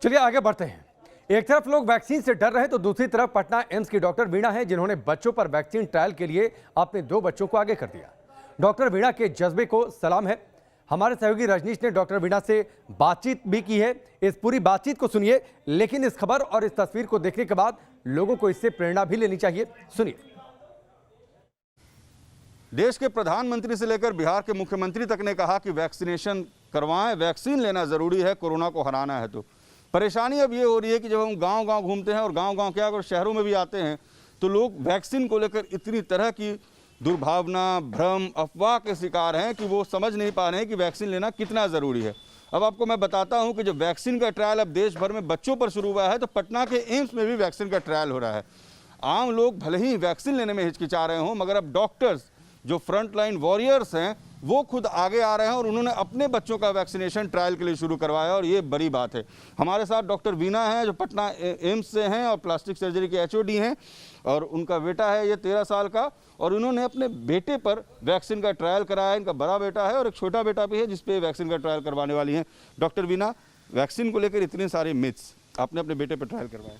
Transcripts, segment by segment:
चलिए आगे बढ़ते हैं। एक तरफ लोग वैक्सीन से डर रहे तो दूसरी तरफ पटना एम्स की डॉक्टर वीणा है, जिन्होंने बच्चों पर वैक्सीन ट्रायल के लिए अपने 2 बच्चों को आगे कर दिया। डॉक्टर वीणा के जज्बे को सलाम है। हमारे सहयोगी रजनीश ने डॉक्टर वीणा से बातचीत भी की है। इस पूरी बातचीत को सुनिए, लेकिन इस खबर और इस तस्वीर को देखने के बाद लोगों को इससे प्रेरणा भी लेनी चाहिए। सुनिए। देश के प्रधानमंत्री से लेकर बिहार के मुख्यमंत्री तक ने कहा कि वैक्सीनेशन करवाएं, वैक्सीन लेना जरूरी है, कोरोना को हराना है। तो परेशानी अब ये हो रही है कि जब हम गांव-गांव घूमते हैं और गांव-गांव क्या अगर शहरों में भी आते हैं तो लोग वैक्सीन को लेकर इतनी तरह की दुर्भावना, भ्रम, अफवाह के शिकार हैं कि वो समझ नहीं पा रहे हैं कि वैक्सीन लेना कितना ज़रूरी है। अब आपको मैं बताता हूं कि जब वैक्सीन का ट्रायल अब देश भर में बच्चों पर शुरू हुआ है तो पटना के एम्स में भी वैक्सीन का ट्रायल हो रहा है। आम लोग भले ही वैक्सीन लेने में हिचकिचा रहे हों, मगर अब डॉक्टर्स जो फ्रंट लाइन वॉरियर्स हैं वो खुद आगे आ रहे हैं और उन्होंने अपने बच्चों का वैक्सीनेशन ट्रायल के लिए शुरू करवाया और ये बड़ी बात है। हमारे साथ डॉक्टर वीणा हैं जो पटना एम्स से हैं और प्लास्टिक सर्जरी के एचओडी हैं और उनका बेटा है ये 13 साल का और उन्होंने अपने बेटे पर वैक्सीन का ट्रायल कराया। इनका बड़ा बेटा है और एक छोटा बेटा भी है जिसपे वैक्सीन का ट्रायल करवाने वाली हैं। डॉक्टर वीणा, वैक्सीन को लेकर इतने सारे मिथ्स, आपने अपने बेटे पर ट्रायल करवाया।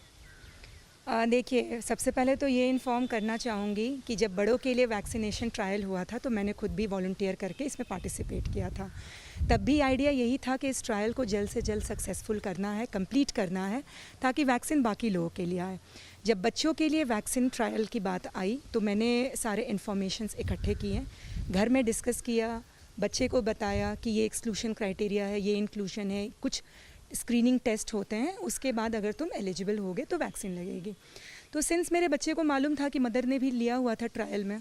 देखिए, सबसे पहले तो ये इन्फॉर्म करना चाहूँगी कि जब बड़ों के लिए वैक्सीनेशन ट्रायल हुआ था तो मैंने खुद भी वॉलंटियर करके इसमें पार्टिसिपेट किया था। तब भी आइडिया यही था कि इस ट्रायल को जल्द से जल्द सक्सेसफुल करना है, कंप्लीट करना है, ताकि वैक्सीन बाकी लोगों के लिए आए। जब बच्चों के लिए वैक्सीन ट्रायल की बात आई तो मैंने सारे इन्फॉर्मेशंस इकट्ठे किए, घर में डिस्कस किया, बच्चे को बताया कि ये एक्सक्लूशन क्राइटेरिया है, ये इंक्लूशन है, कुछ स्क्रीनिंग टेस्ट होते हैं, उसके बाद अगर तुम एलिजिबल होगे तो वैक्सीन लगेगी। तो सिंस मेरे बच्चे को मालूम था कि मदर ने भी लिया हुआ था ट्रायल में,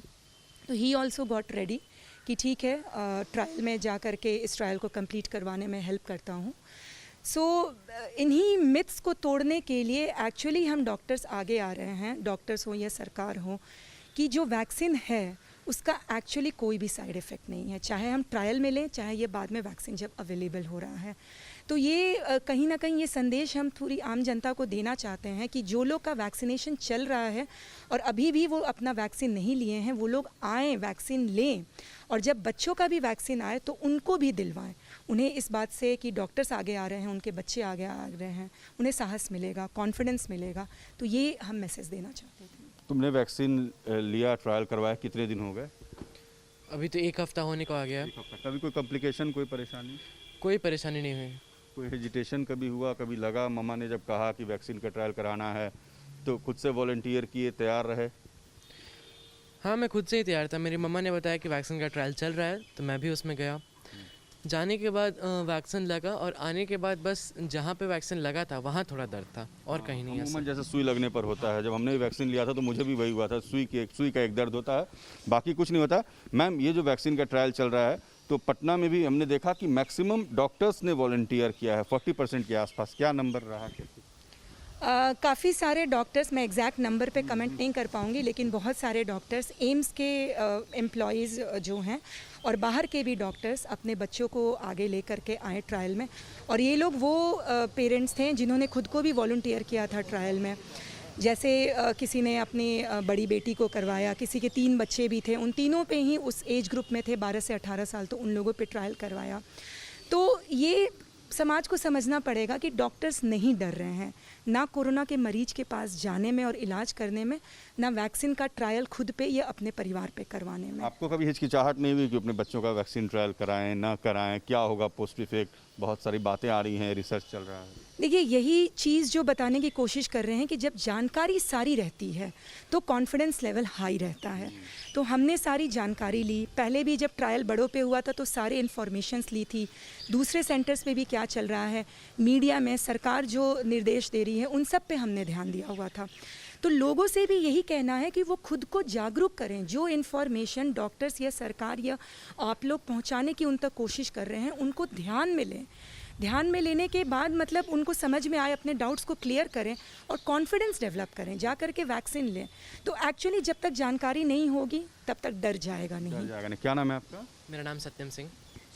तो ही ऑल्सो गॉट रेडी कि ठीक है, ट्रायल में जा कर के इस ट्रायल को कंप्लीट करवाने में हेल्प करता हूँ। सो इन्हीं मिथ्स को तोड़ने के लिए एक्चुअली हम डॉक्टर्स आगे आ रहे हैं, डॉक्टर्स हो या सरकार हो, कि जो वैक्सीन है उसका एक्चुअली कोई भी साइड इफ़ेक्ट नहीं है, चाहे हम ट्रायल में लें चाहे ये बाद में वैक्सीन जब अवेलेबल हो रहा है। तो ये कहीं ना कहीं ये संदेश हम पूरी आम जनता को देना चाहते हैं कि जो लोग का वैक्सीनेशन चल रहा है और अभी भी वो अपना वैक्सीन नहीं लिए हैं, वो लोग आएँ, वैक्सीन लें, और जब बच्चों का भी वैक्सीन आए तो उनको भी दिलवाएं। उन्हें इस बात से कि डॉक्टर्स आगे आ रहे हैं, उनके बच्चे आगे आ रहे हैं, उन्हें साहस मिलेगा, कॉन्फिडेंस मिलेगा। तो ये हम मैसेज देना चाहते थे। तुमने वैक्सीन लिया, ट्रायल करवाया, कितने दिन हो गए? अभी तो 1 हफ्ता होने को आ गया। कभी कोई कॉम्प्लिकेशन, कोई परेशानी? कोई परेशानी नहीं हुई। कोई हेजिटेशन कभी हुआ, कभी लगा मम्मा ने जब कहा कि वैक्सीन का ट्रायल कराना है तो खुद से वॉलंटियर किए, तैयार रहे? हाँ, मैं खुद से ही तैयार था। मेरी मम्मा ने बताया कि वैक्सीन का ट्रायल चल रहा है तो मैं भी उसमें गया। जाने के बाद वैक्सीन लगा और आने के बाद बस जहाँ पे वैक्सीन लगा था वहाँ थोड़ा दर्द था और कहीं नहीं। अमूमन जैसे सुई लगने पर होता है, जब हमने भी वैक्सीन लिया था तो मुझे भी वही हुआ था, सुई का एक दर्द होता है, बाकी कुछ नहीं होता। मैम, ये जो वैक्सीन का ट्रायल चल रहा है तो पटना में भी हमने देखा कि मैक्सिमम डॉक्टर्स ने वॉलंटियर किया है, 40% के आसपास। क्या नंबर रहा? काफ़ी सारे डॉक्टर्स, मैं एग्जैक्ट नंबर पे कमेंट नहीं कर पाऊँगी, लेकिन बहुत सारे डॉक्टर्स, एम्स के एम्प्लॉयज़ जो हैं और बाहर के भी डॉक्टर्स अपने बच्चों को आगे लेकर के आए ट्रायल में। और ये लोग वो पेरेंट्स थे जिन्होंने खुद को भी वॉलंटियर किया था ट्रायल में। जैसे किसी ने अपनी बड़ी बेटी को करवाया, किसी के 3 बच्चे भी थे, उन तीनों पे ही उस एज ग्रुप में थे 12 से 18 साल, तो उन लोगों पे ट्रायल करवाया। तो ये समाज को समझना पड़ेगा कि डॉक्टर्स नहीं डर रहे हैं, ना कोरोना के मरीज के पास जाने में और इलाज करने में, ना वैक्सीन का ट्रायल खुद पे या अपने परिवार पे करवाने में। आपको कभी हिचकिचाहट नहीं हुई कि अपने बच्चों का वैक्सीन ट्रायल कराएं, ना कराएं, क्या होगा पोस्ट इफेक्ट? बहुत सारी बातें आ रही हैं, रिसर्च चल रहा है। देखिए, यही चीज़ जो बताने की कोशिश कर रहे हैं कि जब जानकारी सारी रहती है तो कॉन्फिडेंस लेवल हाई रहता है। तो हमने सारी जानकारी ली, पहले भी जब ट्रायल बड़ों पे हुआ था तो सारे इन्फॉर्मेशंस ली थी, दूसरे सेंटर्स पे भी क्या चल रहा है, मीडिया में सरकार जो निर्देश दे रही है, उन सब पे हमने ध्यान दिया हुआ था। तो लोगों से भी यही कहना है कि वो खुद को जागरूक करें, जो इन्फॉर्मेशन डॉक्टर्स या सरकार या आप लोग पहुंचाने की उन तक कोशिश कर रहे हैं उनको ध्यान में लें। ध्यान में लेने के बाद मतलब उनको समझ में आए, अपने डाउट्स को क्लियर करें और कॉन्फिडेंस डेवलप करें, जा कर के वैक्सीन लें। तो एक्चुअली जब तक जानकारी नहीं होगी तब तक डर जाएगा नहीं। क्या नाम है आपका? मेरा नाम सत्यम सिंह।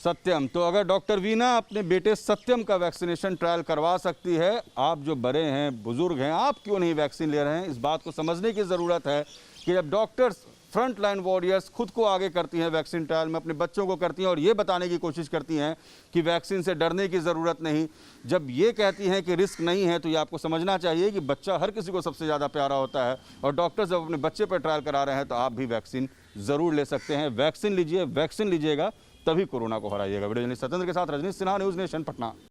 सत्यम, तो अगर डॉक्टर वीणा अपने बेटे सत्यम का वैक्सीनेशन ट्रायल करवा सकती है, आप जो बड़े हैं, बुजुर्ग हैं, आप क्यों नहीं वैक्सीन ले रहे हैं? इस बात को समझने की ज़रूरत है कि जब डॉक्टर्स फ्रंट लाइन वॉरियर्स खुद को आगे करती हैं वैक्सीन ट्रायल में, अपने बच्चों को करती हैं और ये बताने की कोशिश करती हैं कि वैक्सीन से डरने की ज़रूरत नहीं। जब ये कहती हैं कि रिस्क नहीं है तो ये आपको समझना चाहिए कि बच्चा हर किसी को सबसे ज़्यादा प्यारा होता है और डॉक्टर जब अपने बच्चे पर ट्रायल करा रहे हैं तो आप भी वैक्सीन ज़रूर ले सकते हैं। वैक्सीन लीजिए, वैक्सीन लीजिएगा तभी कोरोना को हराइएगा। वीडियो जर्नलिस्ट सत्येंद्र के साथ रजनीश सिन्हा, न्यूज़ नेशन, पटना।